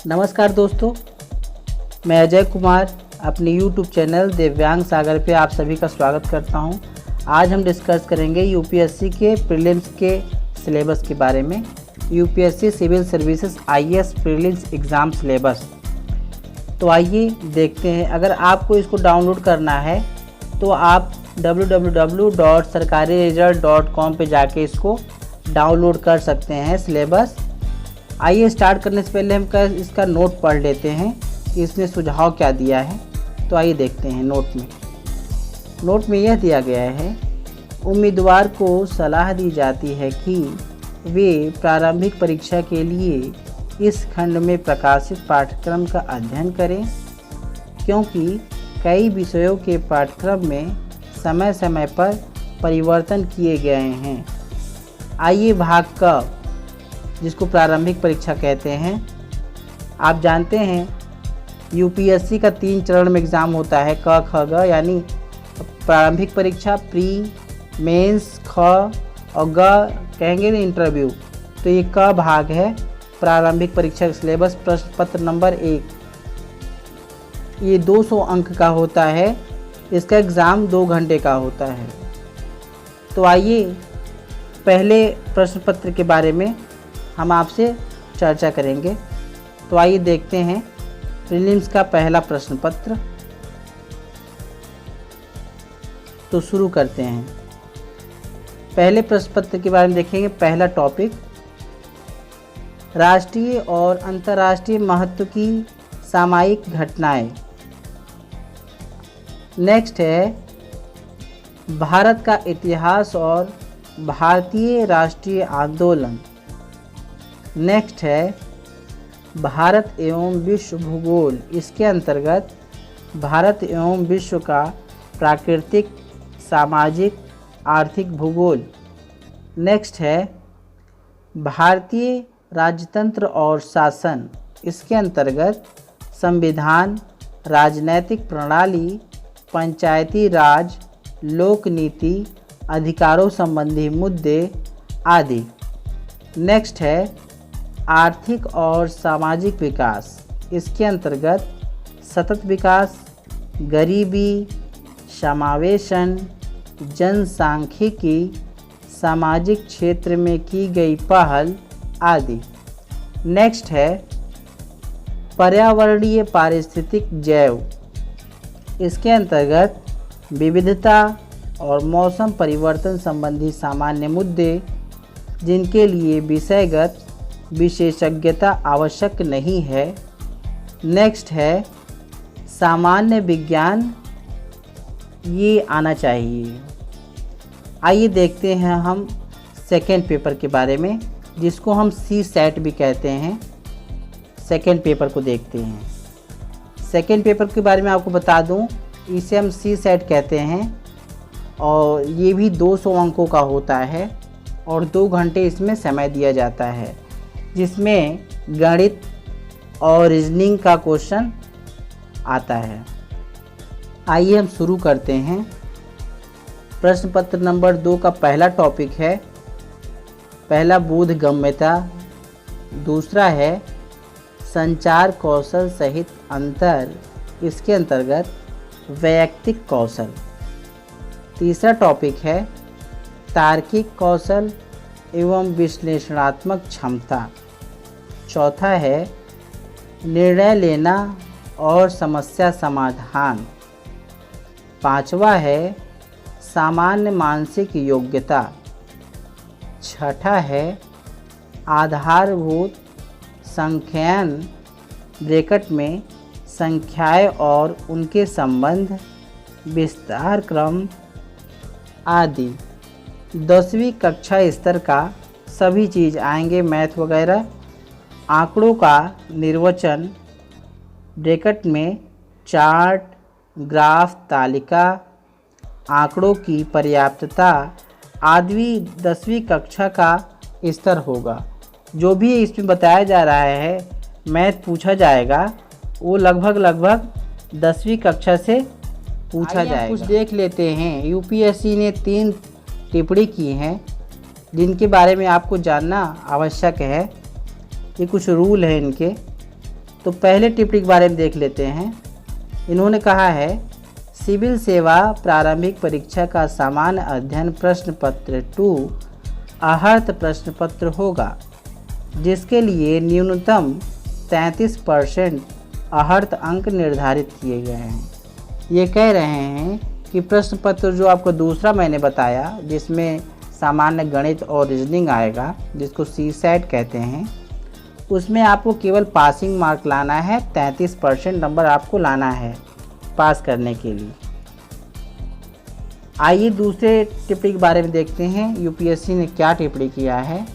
नमस्कार दोस्तों, मैं अजय कुमार अपने YouTube चैनल दिव्यांग सागर पे आप सभी का स्वागत करता हूं। आज हम डिस्कस करेंगे यूपीएससी के प्रीलिम्स के सिलेबस के बारे में। UPSC civil services IAS prelims exam syllabus. तो आइए देखते हैं। अगर आपको इसको डाउनलोड करना है तो आप www.sarkariresult.com पे जाके इसको डाउनलोड कर सकते हैं सिलेबस। आइए स्टार्ट करने से पहले हम इसका नोट पढ़ लेते हैं कि इसने सुझाव क्या दिया है। तो आइए देखते हैं। नोट में यह दिया गया है, उम्मीदवार को सलाह दी जाती है कि वे प्रारंभिक परीक्षा के लिए इस खंड में प्रकाशित पाठ्यक्रम का अध्ययन करें, क्योंकि कई विषयों के पाठ्यक्रम में समय समय पर परिवर्तन किए गए हैं। आइए भाग क, जिसको प्रारंभिक परीक्षा कहते हैं। आप जानते हैं यूपीएससी का 3 चरण में एग्ज़ाम होता है, क ख ग, यानी प्रारंभिक परीक्षा, प्री, मेंस, ख और ग कहेंगे इंटरव्यू। तो ये क भाग है प्रारंभिक परीक्षा का सिलेबस। प्रश्न पत्र नंबर 1 ये 200 अंक का होता है। इसका एग्ज़ाम 2 घंटे का होता है। तो आइए पहले प्रश्न पत्र के बारे में हम आपसे चर्चा करेंगे। तो आइए देखते हैं प्रीलिम्स का पहला प्रश्न पत्र। तो शुरू करते हैं। पहले प्रश्न पत्र के बारे में देखेंगे। पहला टॉपिक, राष्ट्रीय और अंतर्राष्ट्रीय महत्व की सामयिक घटनाएं। नेक्स्ट है भारत का इतिहास और भारतीय राष्ट्रीय आंदोलन। नेक्स्ट है भारत एवं विश्व भूगोल। इसके अंतर्गत भारत एवं विश्व का प्राकृतिक, सामाजिक, आर्थिक भूगोल। नेक्स्ट है भारतीय राजतंत्र और शासन। इसके अंतर्गत संविधान, राजनैतिक प्रणाली, पंचायती राज, लोक नीति, अधिकारों संबंधी मुद्दे आदि। नेक्स्ट है आर्थिक और सामाजिक विकास। इसके अंतर्गत सतत विकास, गरीबी, समावेशन, जनसांख्यिकी, सामाजिक क्षेत्र में की गई पहल आदि। नेक्स्ट है पर्यावरणीय पारिस्थितिक जैव। इसके अंतर्गत विविधता और मौसम परिवर्तन संबंधी सामान्य मुद्दे, जिनके लिए विषयगत विशेषज्ञता आवश्यक नहीं है। नेक्स्ट है सामान्य विज्ञान, ये आना चाहिए। आइए देखते हैं हम सेकेंड पेपर के बारे में, जिसको हम सी सेट भी कहते हैं। सेकेंड पेपर को देखते हैं। सेकेंड पेपर के बारे में आपको बता दूं, इसे हम सी सेट कहते हैं और ये भी 200 अंकों का होता है और 2 घंटे इसमें समय दिया जाता है, जिसमें गणित और रीजनिंग का क्वेश्चन आता है। आइए हम शुरू करते हैं। प्रश्न पत्र नंबर 2 का पहला टॉपिक है, पहला बोधगम्यता, दूसरा है संचार कौशल सहित अंतर। इसके अंतर्गत वैयक्तिक कौशल। तीसरा टॉपिक है तार्किक कौशल एवं विश्लेषणात्मक क्षमता। चौथा है निर्णय लेना और समस्या समाधान। पांचवा है सामान्य मानसिक योग्यता। छठा है आधारभूत संख्यान ब्रैकेट में संख्याएं और उनके संबंध, विस्तार क्रम आदि। 10वीं कक्षा स्तर का सभी चीज़ आएंगे, मैथ वगैरह। आंकड़ों का निर्वचन ब्रैकेट में चार्ट, ग्राफ, तालिका, आंकड़ों की पर्याप्तता आदि 10वीं कक्षा का स्तर होगा। जो भी इसमें बताया जा रहा है, मैथ पूछा जाएगा, वो लगभग 10वीं कक्षा से पूछा जाएगा। कुछ देख लेते हैं। यूपीएससी ने 3 टिप्पणी की हैं, जिनके बारे में आपको जानना आवश्यक है। ये कुछ रूल है इनके। तो पहले टिप्पणी के बारे में देख लेते हैं। इन्होंने कहा है सिविल सेवा प्रारंभिक परीक्षा का सामान्य अध्ययन प्रश्न पत्र 2 आहर्त प्रश्न पत्र होगा, जिसके लिए न्यूनतम 33% आहर्त अंक निर्धारित किए गए हैं। ये कह रहे हैं कि प्रश्न पत्र जो आपको दूसरा मैंने बताया, जिसमें सामान्य गणित और रीजनिंग आएगा, जिसको CSAT कहते हैं, उसमें आपको केवल पासिंग मार्क लाना है। 33% नंबर आपको लाना है पास करने के लिए। आइए दूसरे टिप्पणी के बारे में देखते हैं। UPSC ने क्या टिप्पणी किया है।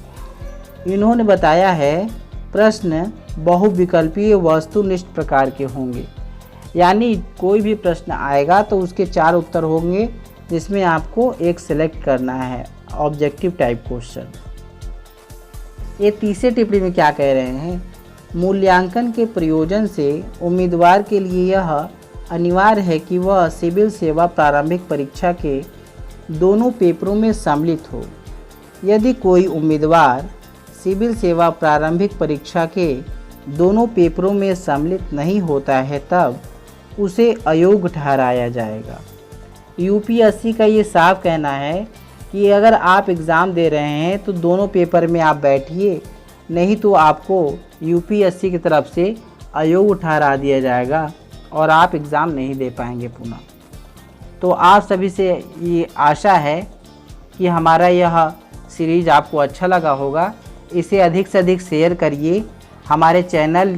इन्होंने बताया है प्रश्न बहुविकल्पीय वस्तुनिष्ठ प्रकार के होंगे, यानी कोई भी प्रश्न आएगा तो उसके 4 उत्तर होंगे, जिसमें आपको एक सिलेक्ट करना है, ऑब्जेक्टिव टाइप क्वेश्चन। ये तीसरे टिप्पणी में क्या कह रहे हैं, मूल्यांकन के प्रयोजन से उम्मीदवार के लिए यह अनिवार्य है कि वह सिविल सेवा प्रारंभिक परीक्षा के दोनों पेपरों में सम्मिलित हो। यदि कोई उम्मीदवार सिविल सेवा प्रारंभिक परीक्षा के दोनों पेपरों में सम्मिलित नहीं होता है, तब उसे अयोग्य ठहराया जाएगा। UPSC का ये साफ कहना है कि अगर आप एग्ज़ाम दे रहे हैं तो दोनों पेपर में आप बैठिए, नहीं तो आपको UPSC की तरफ से अयोग्य ठहरा दिया जाएगा और आप एग्ज़ाम नहीं दे पाएंगे पुनः। तो आप सभी से ये आशा है कि हमारा यह सीरीज़ आपको अच्छा लगा होगा। इसे अधिक से अधिक शेयर करिए। हमारे चैनल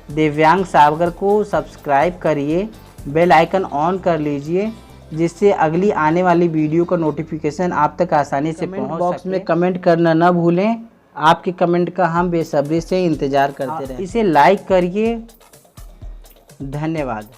दिव्यांग सागर को सब्सक्राइब करिए, बेल आइकन ऑन कर लीजिए, जिससे अगली आने वाली वीडियो का नोटिफिकेशन आप तक आसानी से पहुंच सके। बॉक्स में कमेंट करना न भूलें। आपके कमेंट का हम बेसब्री से इंतज़ार करते रहें। इसे लाइक करिए। धन्यवाद।